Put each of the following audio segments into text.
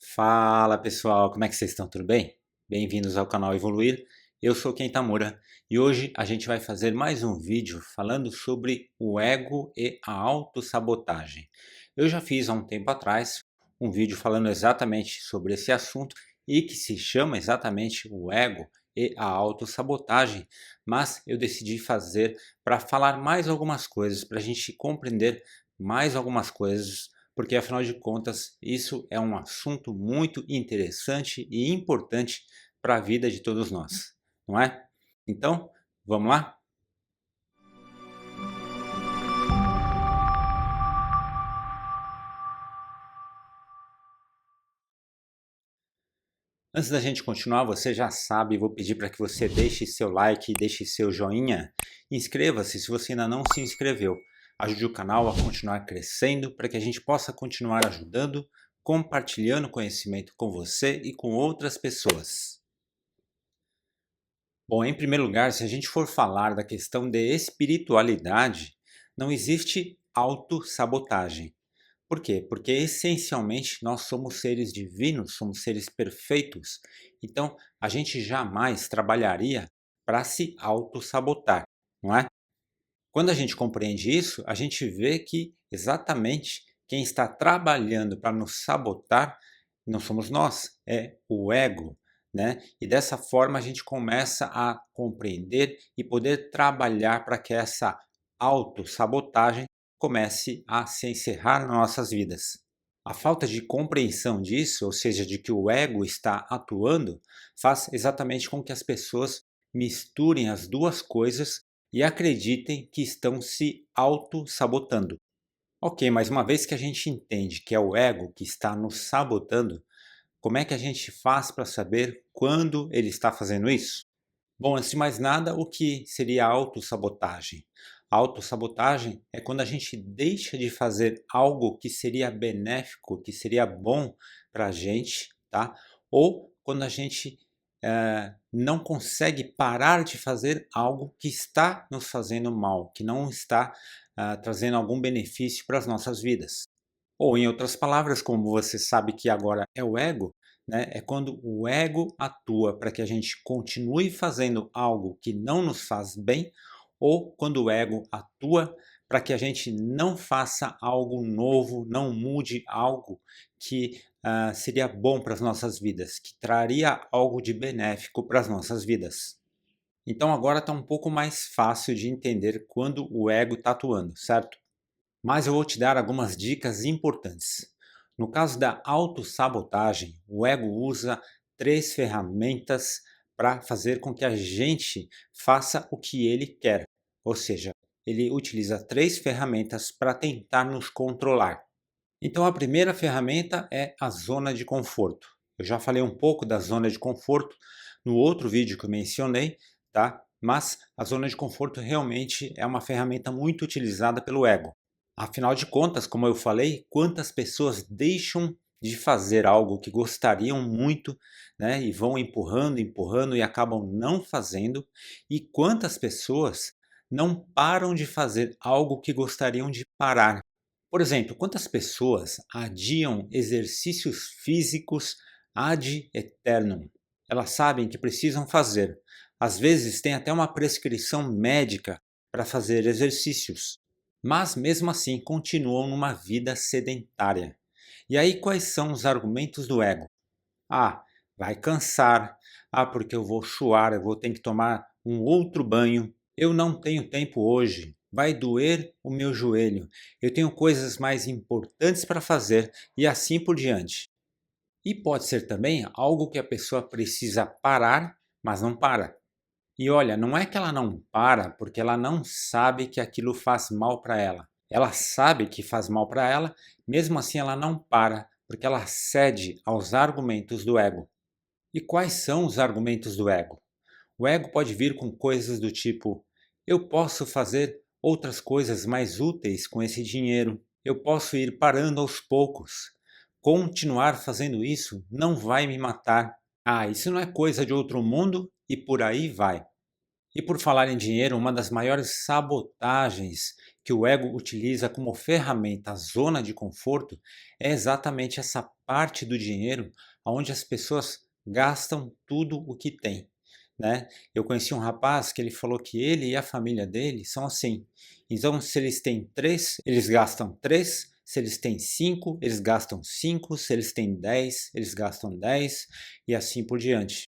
Fala pessoal, como é que vocês estão? Tudo bem? Bem-vindos ao canal Evoluir. Eu sou Ken Tamura e hoje a gente vai fazer mais um vídeo falando sobre o ego e a autossabotagem. Eu já fiz há um tempo atrás um vídeo falando exatamente sobre esse assunto e que se chama exatamente o ego e a autossabotagem, mas eu decidi fazer para falar mais algumas coisas, para a gente compreender mais algumas coisas porque afinal de contas isso é um assunto muito interessante e importante para a vida de todos nós, não é? Então, vamos lá? Antes da gente continuar, você já sabe, vou pedir para que você deixe seu like, deixe seu joinha, inscreva-se se você ainda não se inscreveu. Ajude o canal a continuar crescendo para que a gente possa continuar ajudando, compartilhando conhecimento com você e com outras pessoas. Bom, em primeiro lugar, se a gente for falar da questão de espiritualidade, não existe autossabotagem. Por quê? Porque essencialmente nós somos seres divinos, somos seres perfeitos. Então, a gente jamais trabalharia para se autossabotar, não é? Quando a gente compreende isso, a gente vê que exatamente quem está trabalhando para nos sabotar não somos nós, é o ego, né? E dessa forma a gente começa a compreender e poder trabalhar para que essa autossabotagem comece a se encerrar nas nossas vidas. A falta de compreensão disso, ou seja, de que o ego está atuando, faz exatamente com que as pessoas misturem as duas coisas e acreditem que estão se auto-sabotando. Ok, mas uma vez que a gente entende que é o ego que está nos sabotando, como é que a gente faz para saber quando ele está fazendo isso? Bom, antes de mais nada, o que seria autossabotagem? A autossabotagem é quando a gente deixa de fazer algo que seria benéfico, que seria bom para a gente, tá? Ou quando a gente não consegue parar de fazer algo que está nos fazendo mal, que não está trazendo algum benefício para as nossas vidas. Ou em outras palavras, como você sabe que agora é o ego, né, é quando o ego atua para que a gente continue fazendo algo que não nos faz bem, ou quando o ego atua para que a gente não faça algo novo, não mude algo que seria bom para as nossas vidas, que traria algo de benéfico para as nossas vidas. Então agora está um pouco mais fácil de entender quando o ego está atuando, certo? Mas eu vou te dar algumas dicas importantes. No caso da autossabotagem, o ego usa três ferramentas para fazer com que a gente faça o que ele quer. Ou seja, ele utiliza três ferramentas para tentar nos controlar. Então a primeira ferramenta é a zona de conforto. Eu já falei um pouco da zona de conforto no outro vídeo que eu mencionei, tá? Mas a zona de conforto realmente é uma ferramenta muito utilizada pelo ego. Afinal de contas, como eu falei, quantas pessoas deixam de fazer algo que gostariam muito, né, e vão empurrando, empurrando e acabam não fazendo, e quantas pessoas não param de fazer algo que gostariam de parar. Por exemplo, quantas pessoas adiam exercícios físicos ad eternum? Elas sabem que precisam fazer. Às vezes tem até uma prescrição médica para fazer exercícios, mas mesmo assim continuam numa vida sedentária. E aí quais são os argumentos do ego? Ah, vai cansar. Ah, porque eu vou suar, eu vou ter que tomar um outro banho. Eu não tenho tempo hoje. Vai doer o meu joelho. Eu tenho coisas mais importantes para fazer e assim por diante. E pode ser também algo que a pessoa precisa parar, mas não para. E olha, não é que ela não para porque ela não sabe que aquilo faz mal para ela. Ela sabe que faz mal para ela, mesmo assim ela não para porque ela cede aos argumentos do ego. E quais são os argumentos do ego? O ego pode vir com coisas do tipo: eu posso fazer outras coisas mais úteis com esse dinheiro, eu posso ir parando aos poucos. Continuar fazendo isso não vai me matar. Ah, isso não é coisa de outro mundo e por aí vai. E por falar em dinheiro, uma das maiores sabotagens que o ego utiliza como ferramenta a zona de conforto é exatamente essa parte do dinheiro onde as pessoas gastam tudo o que têm, né? Eu conheci um rapaz que ele falou que ele e a família dele são assim. Então, se eles têm três, eles gastam três. Se eles têm cinco, eles gastam cinco. Se eles têm 10, eles gastam 10 e assim por diante.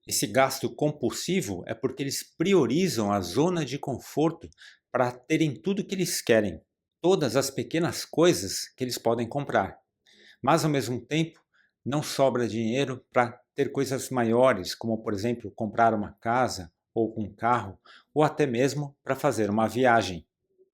Esse gasto compulsivo é porque eles priorizam a zona de conforto para terem tudo que eles querem, todas as pequenas coisas que eles podem comprar. Mas ao mesmo tempo, não sobra dinheiro para ter coisas maiores, como por exemplo comprar uma casa ou um carro, ou até mesmo para fazer uma viagem.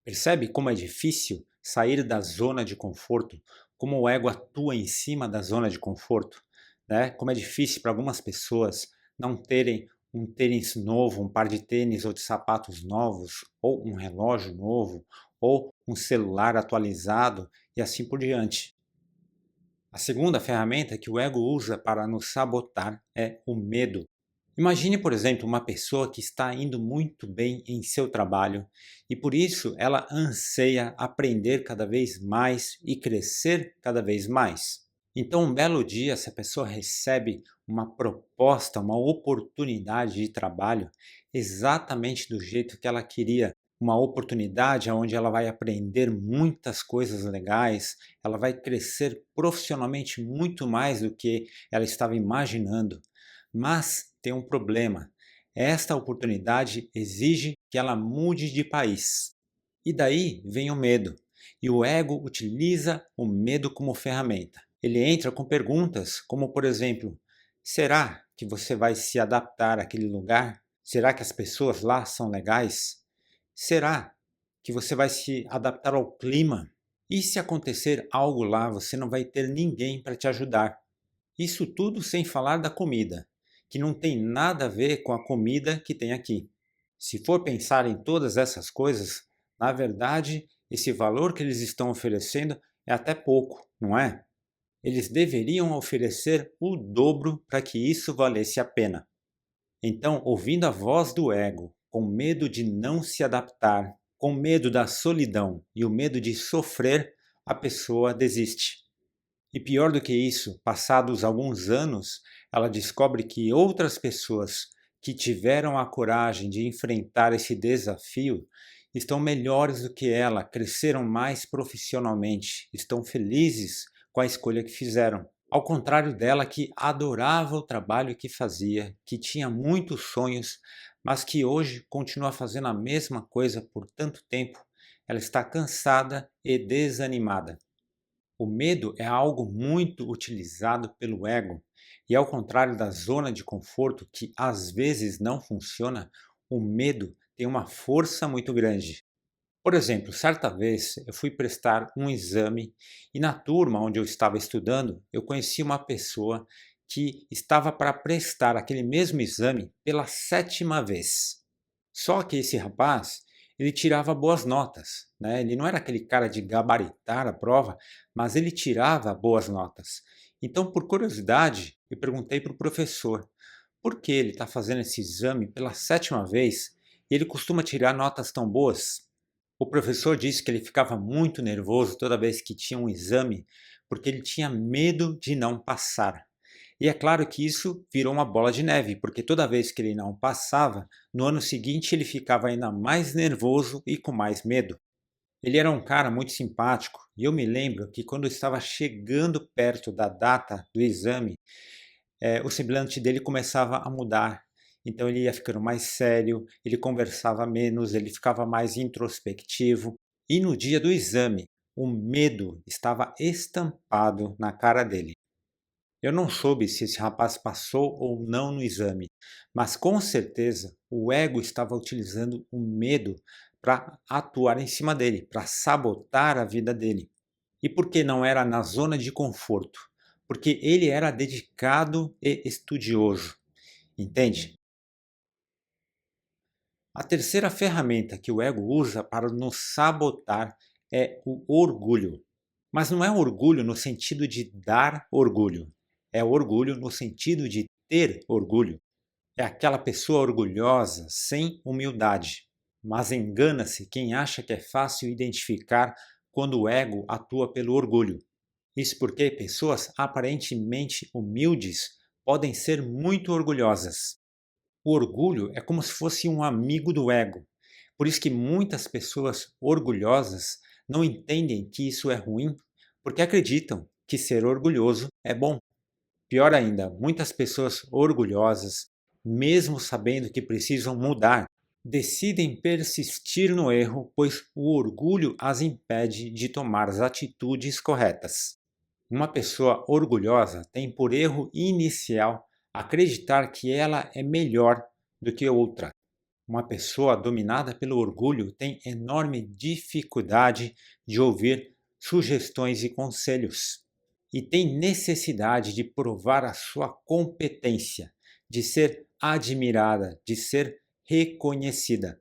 Percebe como é difícil sair da zona de conforto? Como o ego atua em cima da zona de conforto? Né? Como é difícil para algumas pessoas não terem um tênis novo, um par de tênis ou de sapatos novos, ou um relógio novo, ou um celular atualizado e assim por diante. A segunda ferramenta que o ego usa para nos sabotar é o medo. Imagine, por exemplo, uma pessoa que está indo muito bem em seu trabalho e por isso ela anseia aprender cada vez mais e crescer cada vez mais. Então, um belo dia, se a pessoa recebe uma proposta, uma oportunidade de trabalho exatamente do jeito que ela queria, uma oportunidade onde ela vai aprender muitas coisas legais, ela vai crescer profissionalmente muito mais do que ela estava imaginando. Mas tem um problema. Esta oportunidade exige que ela mude de país. E daí vem o medo. E o ego utiliza o medo como ferramenta. Ele entra com perguntas como, por exemplo, será que você vai se adaptar àquele lugar? Será que as pessoas lá são legais? Será que você vai se adaptar ao clima? E se acontecer algo lá, você não vai ter ninguém para te ajudar? Isso tudo sem falar da comida, que não tem nada a ver com a comida que tem aqui. Se for pensar em todas essas coisas, na verdade, esse valor que eles estão oferecendo é até pouco, não é? Eles deveriam oferecer o dobro para que isso valesse a pena. Então, ouvindo a voz do ego, com medo de não se adaptar, com medo da solidão e o medo de sofrer, a pessoa desiste. E pior do que isso, passados alguns anos, ela descobre que outras pessoas que tiveram a coragem de enfrentar esse desafio estão melhores do que ela, cresceram mais profissionalmente, estão felizes com a escolha que fizeram. Ao contrário dela, que adorava o trabalho que fazia, que tinha muitos sonhos, mas que hoje continua fazendo a mesma coisa por tanto tempo, ela está cansada e desanimada. O medo é algo muito utilizado pelo ego, e ao contrário da zona de conforto, que às vezes não funciona, o medo tem uma força muito grande. Por exemplo, certa vez eu fui prestar um exame e na turma onde eu estava estudando, eu conheci uma pessoa que estava para prestar aquele mesmo exame pela sétima vez. Só que esse rapaz, ele tirava boas notas, né? Ele não era aquele cara de gabaritar a prova, mas ele tirava boas notas. Então, por curiosidade, eu perguntei para o professor por que ele está fazendo esse exame pela sétima vez e ele costuma tirar notas tão boas. O professor disse que ele ficava muito nervoso toda vez que tinha um exame, porque ele tinha medo de não passar. E é claro que isso virou uma bola de neve, porque toda vez que ele não passava, no ano seguinte ele ficava ainda mais nervoso e com mais medo. Ele era um cara muito simpático, e eu me lembro que quando eu estava chegando perto da data do exame, o semblante dele começava a mudar. Então ele ia ficando mais sério, ele conversava menos, ele ficava mais introspectivo. E no dia do exame, o medo estava estampado na cara dele. Eu não soube se esse rapaz passou ou não no exame, mas com certeza o ego estava utilizando o medo para atuar em cima dele, para sabotar a vida dele. E por que não era na zona de conforto? Porque ele era dedicado e estudioso, entende? A terceira ferramenta que o ego usa para nos sabotar é o orgulho. Mas não é orgulho no sentido de dar orgulho. É orgulho no sentido de ter orgulho. É aquela pessoa orgulhosa, sem humildade. Mas engana-se quem acha que é fácil identificar quando o ego atua pelo orgulho. Isso porque pessoas aparentemente humildes podem ser muito orgulhosas. O orgulho é como se fosse um amigo do ego. Por isso que muitas pessoas orgulhosas não entendem que isso é ruim, porque acreditam que ser orgulhoso é bom. Pior ainda, muitas pessoas orgulhosas, mesmo sabendo que precisam mudar, decidem persistir no erro, pois o orgulho as impede de tomar as atitudes corretas. Uma pessoa orgulhosa tem por erro inicial acreditar que ela é melhor do que outra. Uma pessoa dominada pelo orgulho tem enorme dificuldade de ouvir sugestões e conselhos e tem necessidade de provar a sua competência, de ser admirada, de ser reconhecida.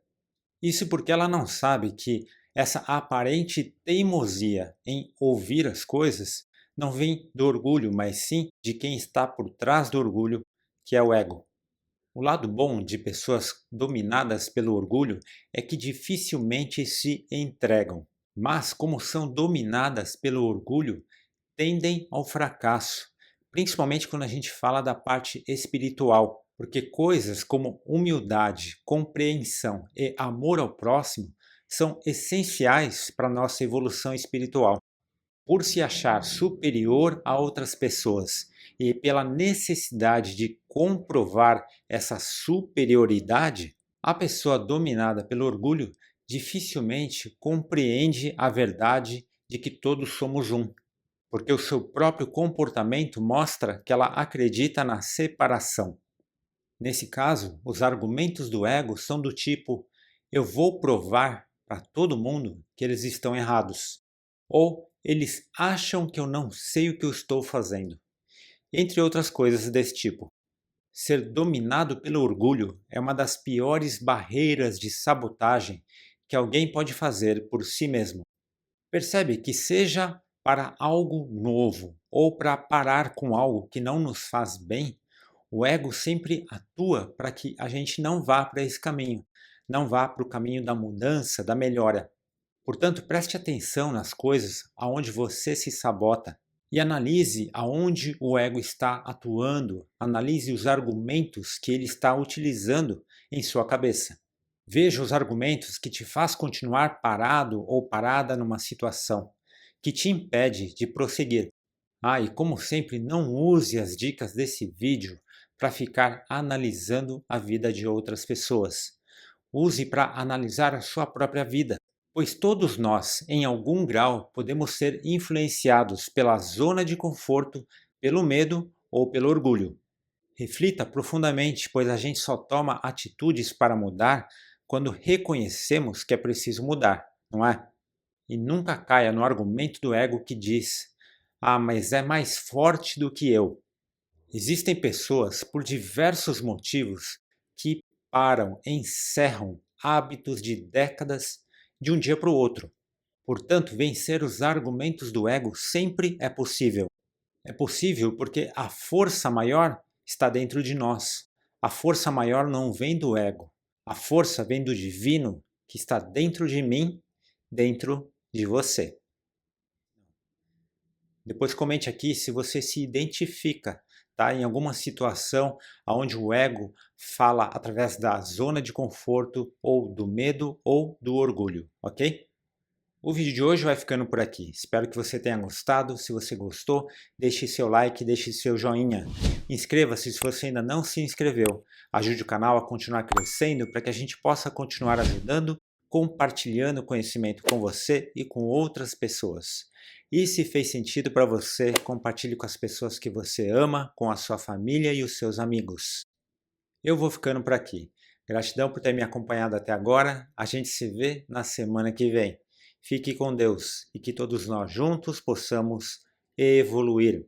Isso porque ela não sabe que essa aparente teimosia em ouvir as coisas não vem do orgulho, mas sim de quem está por trás do orgulho, que é o ego. O lado bom de pessoas dominadas pelo orgulho é que dificilmente se entregam, mas como são dominadas pelo orgulho, tendem ao fracasso, principalmente quando a gente fala da parte espiritual, porque coisas como humildade, compreensão e amor ao próximo são essenciais para a nossa evolução espiritual. Por se achar superior a outras pessoas e pela necessidade de comprovar essa superioridade, a pessoa dominada pelo orgulho dificilmente compreende a verdade de que todos somos um, porque o seu próprio comportamento mostra que ela acredita na separação. Nesse caso, os argumentos do ego são do tipo: eu vou provar para todo mundo que eles estão errados, ou eles acham que eu não sei o que eu estou fazendo, entre outras coisas desse tipo. Ser dominado pelo orgulho é uma das piores barreiras de sabotagem que alguém pode fazer por si mesmo. Percebe que, seja para algo novo ou para parar com algo que não nos faz bem, o ego sempre atua para que a gente não vá para esse caminho, não vá para o caminho da mudança, da melhora. Portanto, preste atenção nas coisas aonde você se sabota e analise aonde o ego está atuando, analise os argumentos que ele está utilizando em sua cabeça. Veja os argumentos que te faz continuar parado ou parada numa situação, que te impede de prosseguir. E como sempre, não use as dicas desse vídeo para ficar analisando a vida de outras pessoas. Use para analisar a sua própria vida, pois todos nós, em algum grau, podemos ser influenciados pela zona de conforto, pelo medo ou pelo orgulho. Reflita profundamente, pois a gente só toma atitudes para mudar quando reconhecemos que é preciso mudar, não é? E nunca caia no argumento do ego que diz: mas é mais forte do que eu. Existem pessoas, por diversos motivos, que param, encerram hábitos de décadas de um dia para o outro. Portanto, vencer os argumentos do ego sempre é possível. É possível porque a força maior está dentro de nós. A força maior não vem do ego. A força vem do divino que está dentro de mim, dentro de você. Depois comente aqui se você se identifica, tá, em alguma situação onde o ego fala através da zona de conforto, ou do medo, ou do orgulho, ok? O vídeo de hoje vai ficando por aqui. Espero que você tenha gostado. Se você gostou, deixe seu like, deixe seu joinha. Inscreva-se se você ainda não se inscreveu. Ajude o canal a continuar crescendo para que a gente possa continuar ajudando, compartilhando conhecimento com você e com outras pessoas. E se fez sentido para você, compartilhe com as pessoas que você ama, com a sua família e os seus amigos. Eu vou ficando por aqui. Gratidão por ter me acompanhado até agora. A gente se vê na semana que vem. Fique com Deus e que todos nós juntos possamos evoluir.